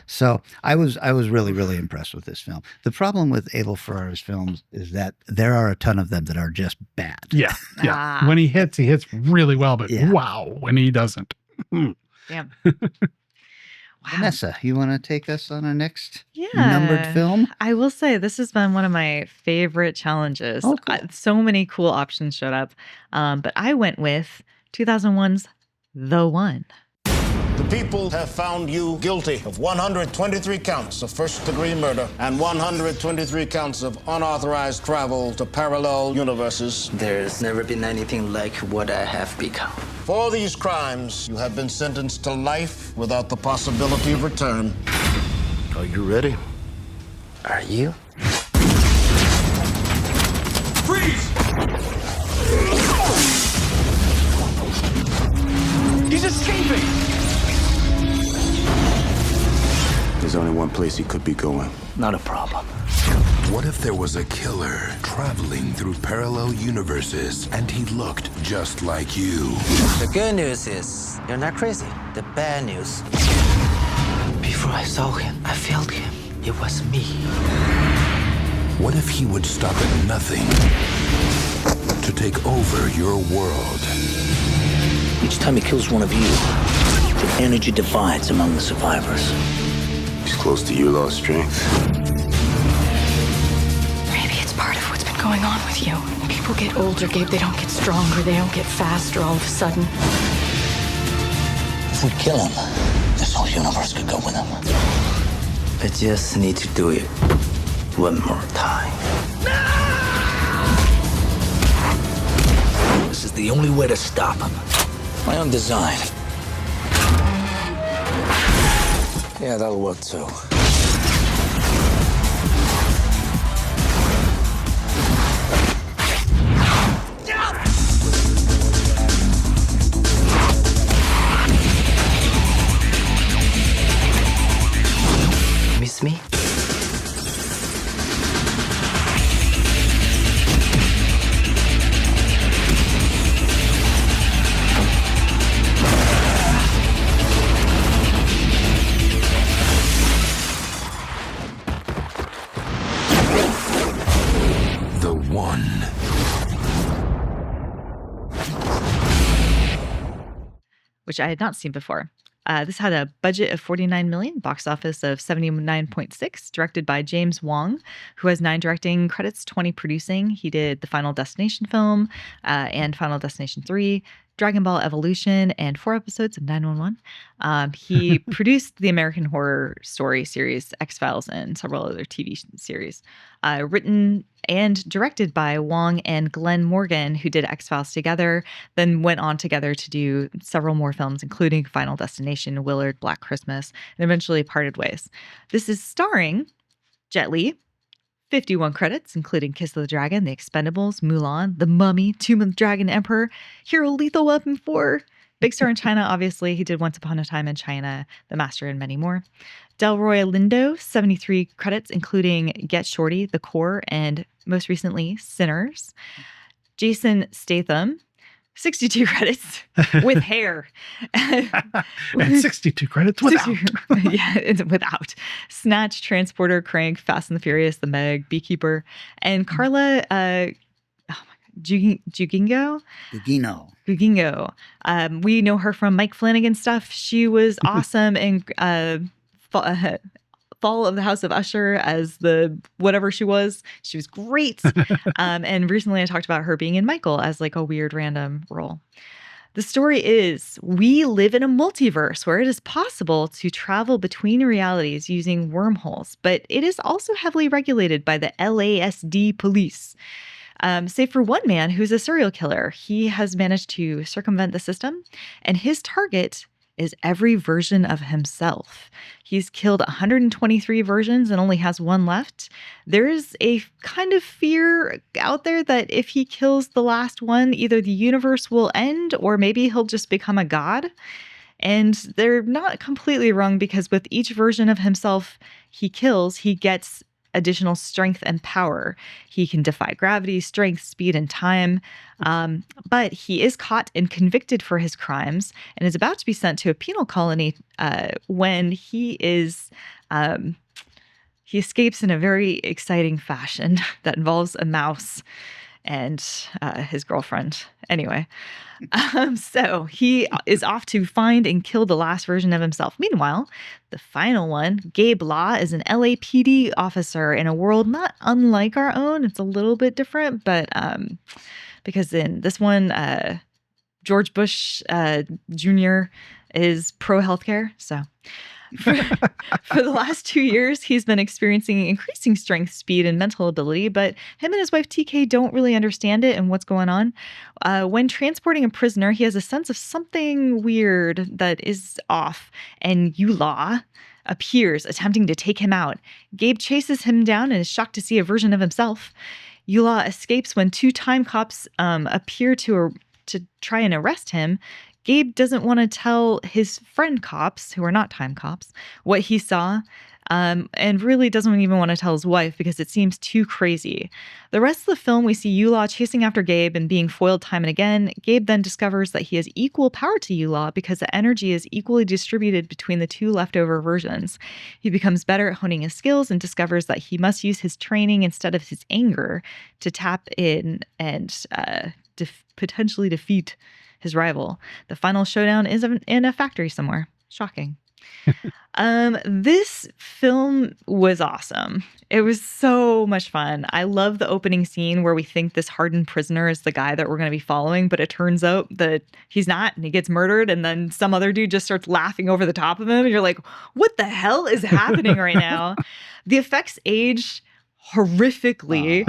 So I was really, really impressed with this film. The problem with Abel Ferrara's films is that there are a ton of them that are just bad.
Yeah. When he hits really well, but wow, when he doesn't.
Damn.
Wow. Vanessa, you want to take us on our next numbered film?
I will say this has been one of my favorite challenges.
Oh, cool.
So many cool options showed up, but I went with 2001's The One.
The people have found you guilty of 123 counts of first-degree murder and 123 counts of unauthorized travel to parallel universes.
There's never been anything like what I have become.
For these crimes, you have been sentenced to life without the possibility of return. Are you ready?
Are you?
Freeze! He's escaping!
There's only one place he could be going.
Not a problem.
What if there was a killer traveling through parallel universes and he looked just like you?
The good news is, you're not crazy. The bad news, before I saw him, I felt him. It was me.
What if he would stop at nothing to take over your world?
Each time he kills one of you, the energy divides among the survivors.
He's close to you, lost strength.
Maybe it's part of what's been going on with you. People get older, Gabe. They don't get stronger. They don't get faster all of a sudden.
If we kill him, this whole universe could go with him. I just need to do it one more time. This is the only way to stop him. My own design. Yeah, that'll work too. Miss me?
The One.
Which I had not seen before. This had a budget of $49 million, box office of $79.6, directed by James Wong, who has 9 directing credits, 20 producing. He did the Final Destination film and Final Destination 3, Dragon Ball Evolution, and 4 episodes of 911. He produced the American Horror Story series, X-Files, and several other TV series. Written and directed by Wong and Glenn Morgan, who did X-Files together, then went on together to do several more films, including Final Destination, Willard, Black Christmas, and eventually parted ways. This is starring Jet Li, 51 credits, including Kiss of the Dragon, The Expendables, Mulan, The Mummy, Tomb of the Dragon Emperor, Hero Lethal Weapon 4, big star in China, obviously. He did Once Upon a Time in China, The Master, and many more. Delroy Lindo, 73 credits, including Get Shorty, The Core, and most recently, Sinners. Jason Statham, 62 credits with hair.
And 62 credits without.
Yeah, it's without. Snatch, Transporter, Crank, Fast and the Furious, The Meg, Beekeeper, and Carla Gugino. We know her from Mike Flanagan stuff. She was awesome in Fall of the House of Usher as the whatever she was. She was great. And recently I talked about her being in Michael as like a weird random role. The story is we live in a multiverse where it is possible to travel between realities using wormholes, but it is also heavily regulated by the LASD police. Save for one man who's a serial killer. He has managed to circumvent the system, and his target is every version of himself. He's killed 123 versions and only has one left. There is a kind of fear out there that if he kills the last one, either the universe will end or maybe he'll just become a god. And they're not completely wrong because with each version of himself he kills, he gets additional strength and power. He can defy gravity, strength, speed, and time. But he is caught and convicted for his crimes and is about to be sent to a penal colony when he escapes in a very exciting fashion that involves a mouse and his girlfriend. Anyway, so he is off to find and kill the last version of himself. Meanwhile, the final one, Gabe Law, is an LAPD officer in a world not unlike our own. It's a little bit different, but because in this one, George Bush Jr. is pro-healthcare, so... For the last 2 years, he's been experiencing increasing strength, speed, and mental ability, but him and his wife TK don't really understand it and what's going on. When transporting a prisoner, he has a sense of something weird that is off, and Yula appears, attempting to take him out. Gabe chases him down and is shocked to see a version of himself. Yula escapes when 2 time cops appear to try and arrest him. Gabe doesn't want to tell his friend cops, who are not time cops, what he saw, and really doesn't even want to tell his wife because it seems too crazy. The rest of the film, we see Yula chasing after Gabe and being foiled time and again. Gabe then discovers that he has equal power to Yula because the energy is equally distributed between the 2 leftover versions. He becomes better at honing his skills and discovers that he must use his training instead of his anger to tap in and potentially defeat his rival. The final showdown is in a factory somewhere. Shocking. This film was awesome. It was so much fun. I love the opening scene where we think this hardened prisoner is the guy that we're going to be following, but it turns out that he's not, and he gets murdered, and then some other dude just starts laughing over the top of him, and you're like, what the hell is happening right now? The effects age horrifically,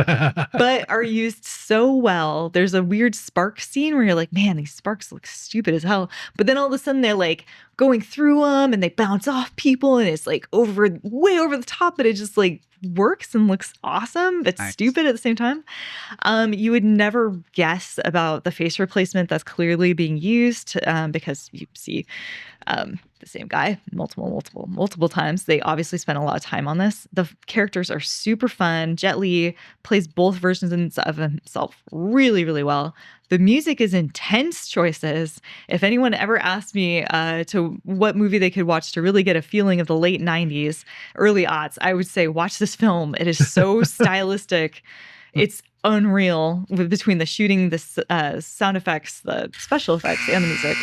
but are used so well. There's a weird spark scene where you're like, man, these sparks look stupid as hell. But then all of a sudden they're like going through them and they bounce off people and it's like way over the top, but it just like works and looks awesome, but stupid at the same time. You would never guess about the face replacement that's clearly being used because you see the same guy multiple times. They obviously spent a lot of time on this. The characters are super fun. Jet Li plays both versions of himself really, really well. The music is intense choices. If anyone ever asked me to what movie they could watch to really get a feeling of the late 90s, early aughts, I would say watch this film. It is so stylistic. It's unreal between the shooting, the sound effects, the special effects, and the music.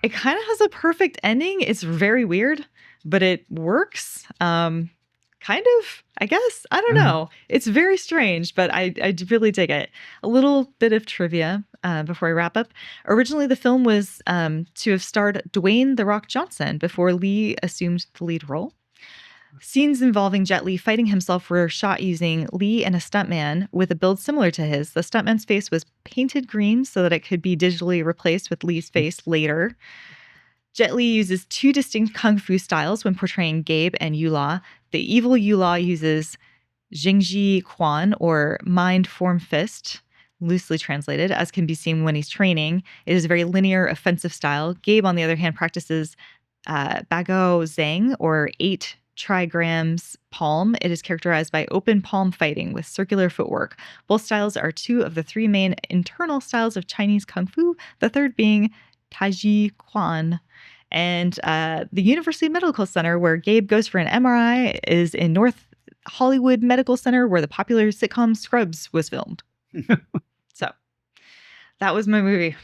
It kind of has a perfect ending. It's very weird, but it works. Kind of, I guess. I don't know. It's very strange, but I really dig it. A little bit of trivia before I wrap up. Originally, the film was to have starred Dwayne "The Rock" Johnson before Lee assumed the lead role. Scenes involving Jet Li fighting himself were shot using Lee and a stuntman with a build similar to his. The stuntman's face was painted green so that it could be digitally replaced with Lee's face later. Jet Li uses 2 distinct kung fu styles when portraying Gabe and Yula. The evil Yula uses Jingji Quan, or mind form fist, loosely translated, as can be seen when he's training. It is a very linear, offensive style. Gabe, on the other hand, practices Bagao Zhang, or 8 trigrams palm. It is characterized by open palm fighting with circular footwork. Both styles are 2 of the 3 main internal styles of Chinese kung fu, the third being Taiji Quan. And the University Medical Center, where Gabe goes for an MRI, is in North Hollywood Medical Center, where the popular sitcom Scrubs was filmed. So that was my movie.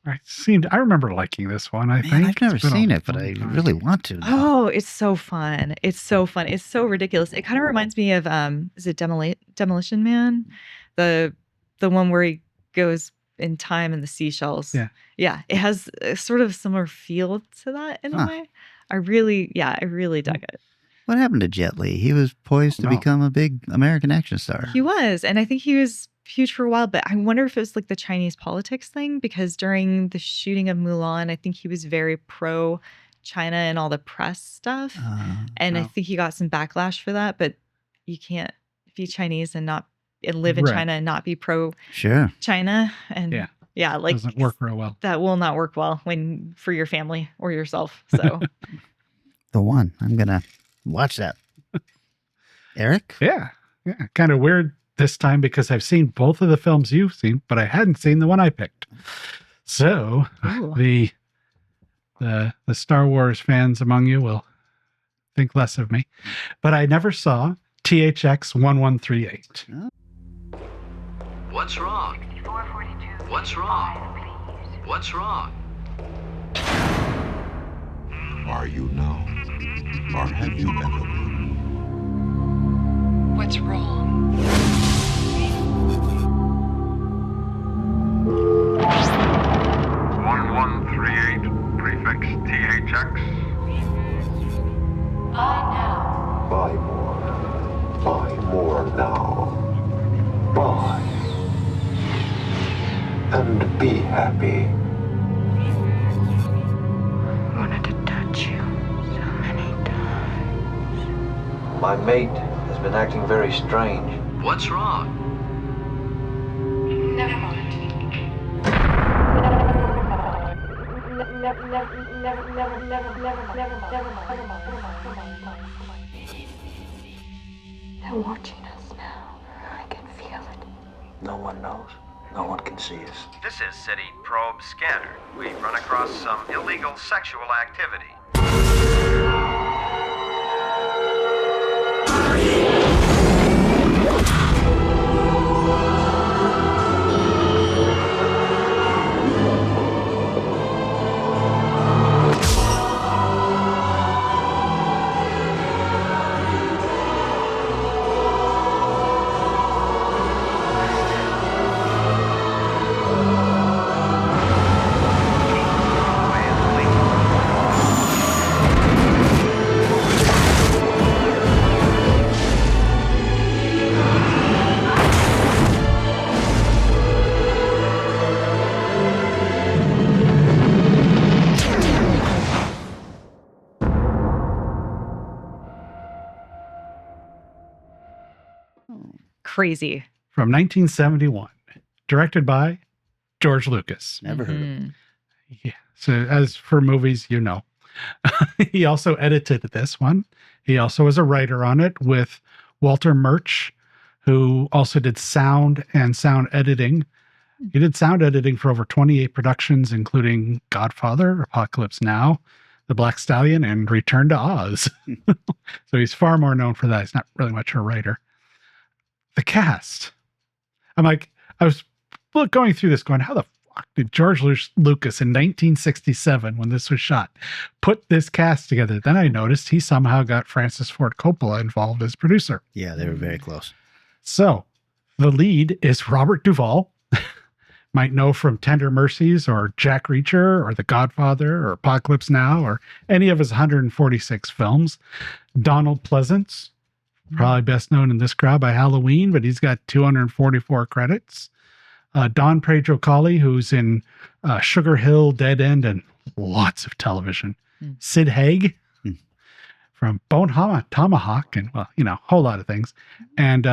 I remember liking this one. I think
I've never seen it, but I really want to now.
Oh, it's so fun. It's so fun. It's so ridiculous. It kind of reminds me of is it Demolition Man? The one where he goes in time and the seashells. Yeah. It has a sort of similar feel to that in a way. I really dug it.
What happened to Jet Li? He was poised to become a big American action star.
He was, and I think he was huge for a while, but I wonder if it was like the Chinese politics thing, because during the shooting of Mulan, I think he was very pro China and all the press stuff. I think he got some backlash for that, but you can't be Chinese and live in China and not be pro China. And like
doesn't work real well.
That will not work well for your family or yourself. So
The One. I'm gonna watch that. Eric?
Yeah. Kind of weird this time because I've seen both of the films you've seen, but I hadn't seen the one I picked. So the Star Wars fans among you will think less of me. But I never saw THX 1138.
What's wrong? What's wrong? What's wrong?
Are you now? Or have you ever been?
What's wrong?
1138, prefix THX.
Buy more. Buy more now. Buy. And be happy.
Wanted to touch you so many times.
My mate has been acting very strange.
What's wrong?
Never mind. They're watching us now. I can feel it.
No one knows. No one can see us.
This is City Probe Scanner. We've run across some illegal sexual activity.
Crazy.
From 1971, directed by George Lucas.
Never heard of him.
Yeah. So as for movies, you know. He also edited this one. He also was a writer on it with Walter Murch, who also did sound and sound editing. He did sound editing for over 28 productions, including Godfather, Apocalypse Now, The Black Stallion, and Return to Oz. So he's far more known for that. He's not really much of a writer. The cast. I was going through this going, how the fuck did George Lucas in 1967, when this was shot, put this cast together? Then I noticed he somehow got Francis Ford Coppola involved as producer.
Yeah, they were very close.
So the lead is Robert Duvall. Might know from Tender Mercies or Jack Reacher or The Godfather or Apocalypse Now or any of his 146 films. Donald Pleasance, probably best known in this crowd by Halloween, but he's got 244 credits. Don Pedro Colley, who's in Sugar Hill, Dead End, and lots of television. Sid Haig from Bone Tomahawk, and a whole lot of things. And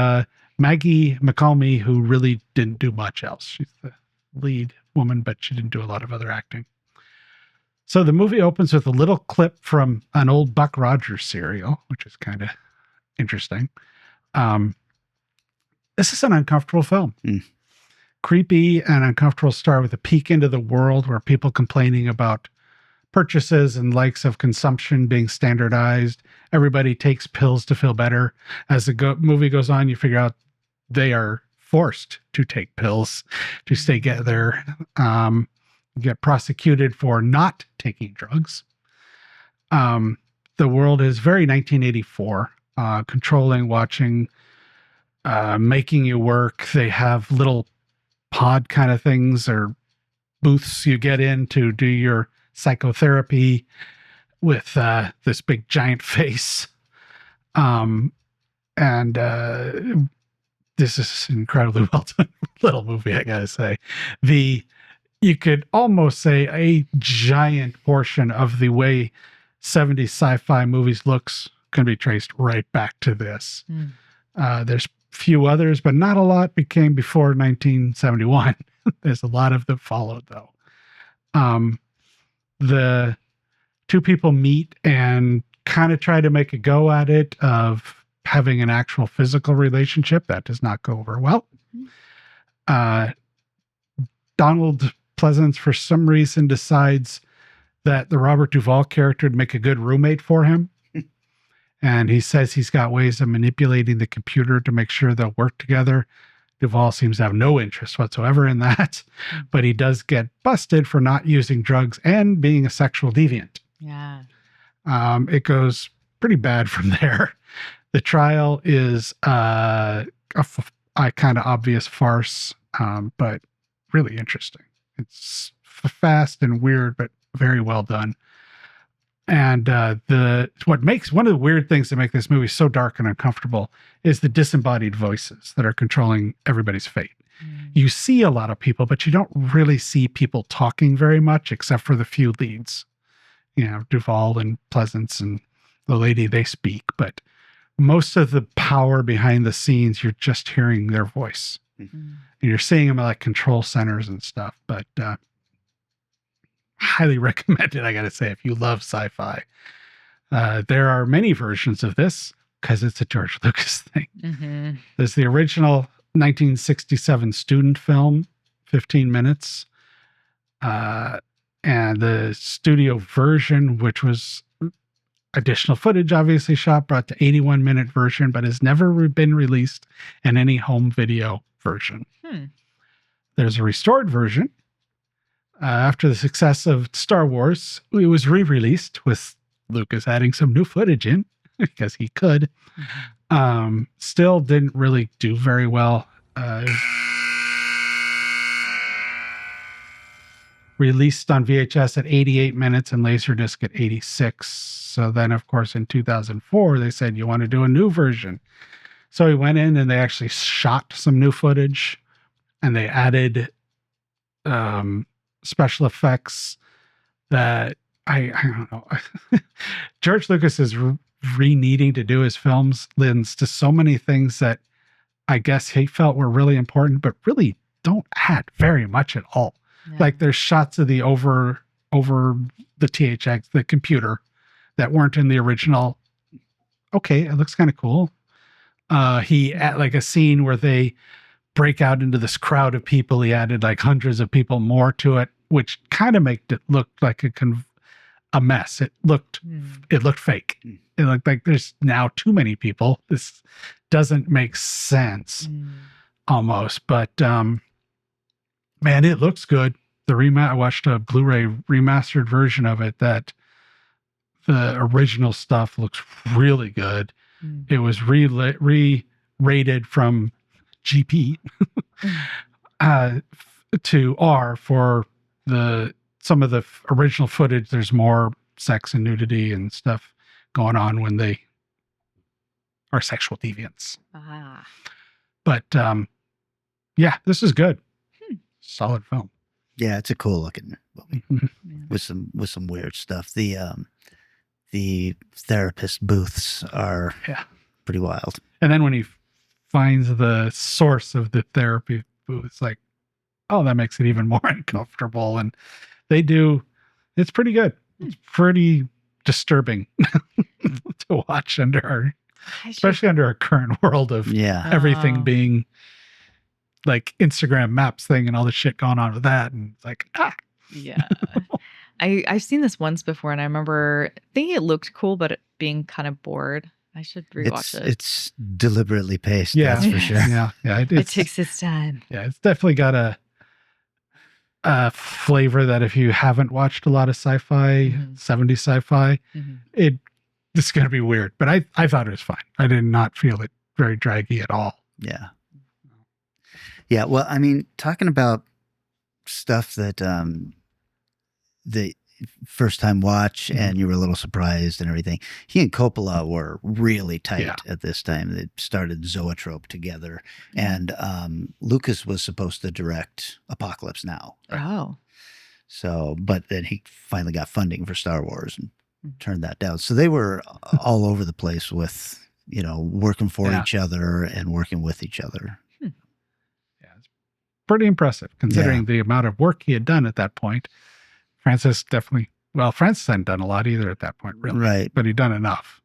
Maggie McCalmy, who really didn't do much else. She's the lead woman, but she didn't do a lot of other acting. So the movie opens with a little clip from an old Buck Rogers serial, which is kind of interesting. This is an uncomfortable film. Creepy and uncomfortable start with a peek into the world where people complaining about purchases and likes of consumption being standardized. Everybody takes pills to feel better. As the movie goes on, you figure out they are forced to take pills to stay together, get prosecuted for not taking drugs. The world is very 1984, controlling, watching, making you work. They have little pod kind of things or booths you get in to do your psychotherapy with this big giant face. This is an incredibly well done little movie, I gotta say. You could almost say a giant portion of the way 70s sci-fi movies looks can be traced right back to this. There's few others, but not a lot became before 1971. There's a lot of them followed, though. The two people meet and kind of try to make a go at it of having an actual physical relationship. That does not go over well. Donald Pleasance, for some reason, decides that the Robert Duvall character would make a good roommate for him. And he says he's got ways of manipulating the computer to make sure they'll work together. Duvall seems to have no interest whatsoever in that, but he does get busted for not using drugs and being a sexual deviant.
Yeah.
It goes pretty bad from there. The trial is a kind of obvious farce, but really interesting. It's fast and weird, but very well done. And one of the weird things that make this movie so dark and uncomfortable is the disembodied voices that are controlling everybody's fate. You see a lot of people, but you don't really see people talking very much, except for the few leads. Duvall and Pleasance and the lady, they speak, but most of the power behind the scenes, you're just hearing their voice. And you're seeing them at like control centers and stuff, but highly recommended, I gotta say, if you love sci-fi. There are many versions of this because it's a George Lucas thing. There's the original 1967 student film, 15 minutes, and the studio version, which was additional footage obviously shot, brought the 81-minute version, but has never been released in any home video version. There's a restored version. After the success of Star Wars, it was re-released with Lucas adding some new footage in because he could. Still didn't really do very well. Released on VHS at 88 minutes and Laserdisc at 86. So then, of course, in 2004, they said, you want to do a new version. So he went in and they actually shot some new footage and they added special effects that I don't know. George Lucas is needing to do his films lends to so many things that I guess he felt were really important, but really don't add very much at all. Yeah. Like there's shots of the over the THX, the computer, that weren't in the original. Okay, it looks kind of cool. He at like a scene where they break out into this crowd of people. He added like hundreds of people more to it, which kind of made it look like a mess. It looked fake. It looked like there's now too many people. This doesn't make sense almost, but man, it looks good. I watched a Blu-ray remastered version of it that the original stuff looks really good. It was re-rated from GP to R for some of the original footage. There's more sex and nudity and stuff going on when they are sexual deviants. But yeah, this is good. Solid film.
Yeah, it's a cool looking movie with some weird stuff. The therapist booths are pretty wild.
And then when he finds the source of the therapy booth, it's like, oh, that makes it even more uncomfortable. And it's pretty good. It's pretty disturbing to watch especially under our current world of everything being like Instagram maps thing and all the shit going on with that. And it's like,
Yeah. I've seen this once before and I remember thinking it looked cool, but being kind of bored. I should rewatch it.
It's deliberately paced, that's for sure.
Yeah.
It takes its time.
Yeah, it's definitely got a flavor that if you haven't watched a lot of sci-fi, 70s sci-fi, it's going to be weird. But I thought it was fine. I did not feel it very draggy at all.
Yeah. Yeah, well, I mean, talking about stuff that the first time watch and you were a little surprised and everything. He and Coppola were really tight at this time. They started Zoetrope together, and Lucas was supposed to direct Apocalypse Now.
Oh.
So, but then he finally got funding for Star Wars and turned that down. So they were all over the place with, working for each other and working with each other.
Pretty impressive considering the amount of work he had done at that point. Francis hadn't done a lot either at that point, really.
Right.
But he'd done enough.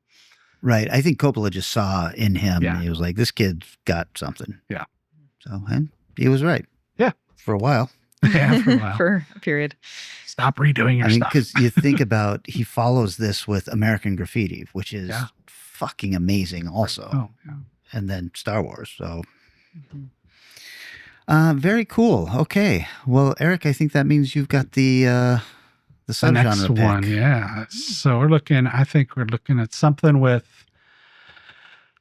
Right. I think Coppola just saw in him, and he was like, this kid's got something.
Yeah.
So, and he was right.
Yeah.
For a while.
Yeah, for a while.
For a period.
Stop redoing your stuff.
Because you think about, he follows this with American Graffiti, which is fucking amazing also.
Oh, yeah.
And then Star Wars. So... very cool. Okay. Well, Eric, I think that means you've got the subgenre pick.
One, yeah. So we're looking at something with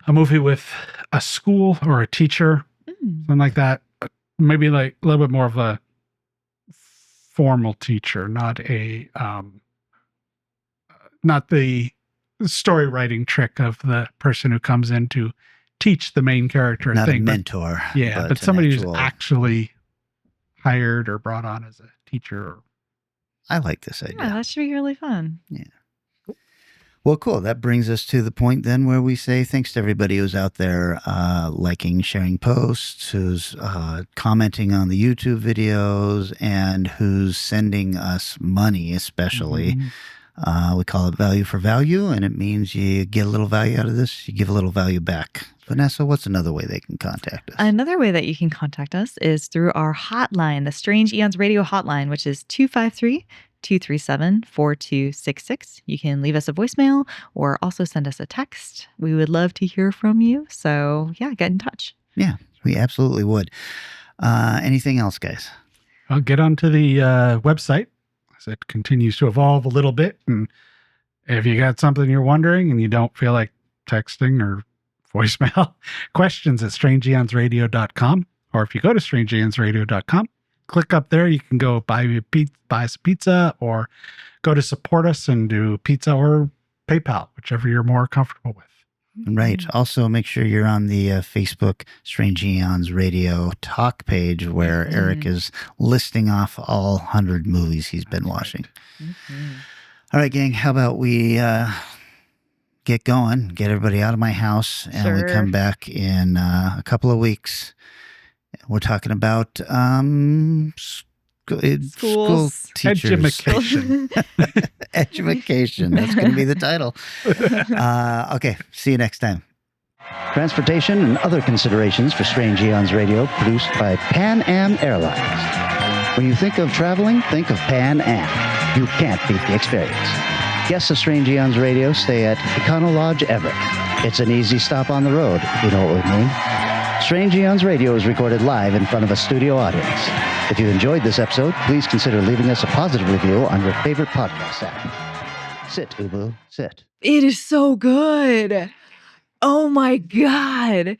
a movie with a school or a teacher, something like that. Maybe like a little bit more of a formal teacher, not the story writing trick of the person who comes in to teach the main character
not
thing.
a mentor.
But somebody who's actually hired or brought on as a teacher.
I like this idea.
Yeah, that should be really fun.
Yeah. Well, cool. That brings us to the point then where we say thanks to everybody who's out there liking, sharing posts, who's commenting on the YouTube videos, and who's sending us money, especially. We call it value for value, and it means you get a little value out of this, you give a little value back. Vanessa, what's another way they can contact us?
Another way that you can contact us is through our hotline, the Strange Eons Radio hotline, which is 253-237-4266. You can leave us a voicemail or also send us a text. We would love to hear from you. So, yeah, get in touch.
Yeah, we absolutely would. Anything else, guys?
I'll get onto the website as it continues to evolve a little bit. And if you got something you're wondering and you don't feel like texting or voicemail, questions at strangeeonsradio.com. Or if you go to strangeeonsradio.com, click up there. You can go buy us a pizza or go to support us and do pizza or PayPal, whichever you're more comfortable with.
Right. Also, make sure you're on the Facebook Strange Eons Radio talk page where Eric is listing off all 100 movies he's been watching. All right, gang. How about we get going, get everybody out of my house, and we come back in a couple of weeks. We're talking about school teachers.
Education.
Education. That's going to be the title. Okay. See you next time.
Transportation and other considerations for Strange Eons Radio produced by Pan Am Airlines. When you think of traveling, think of Pan Am. You can't beat the experience. Guests of Strange Eons Radio stay at Econo Lodge Everett. It's an easy stop on the road, you know what we mean. Strange Eons Radio is recorded live in front of a studio audience. If you enjoyed this episode, please consider leaving us a positive review on your favorite podcast app. Sit, Ubu, sit.
It is so good. Oh my God.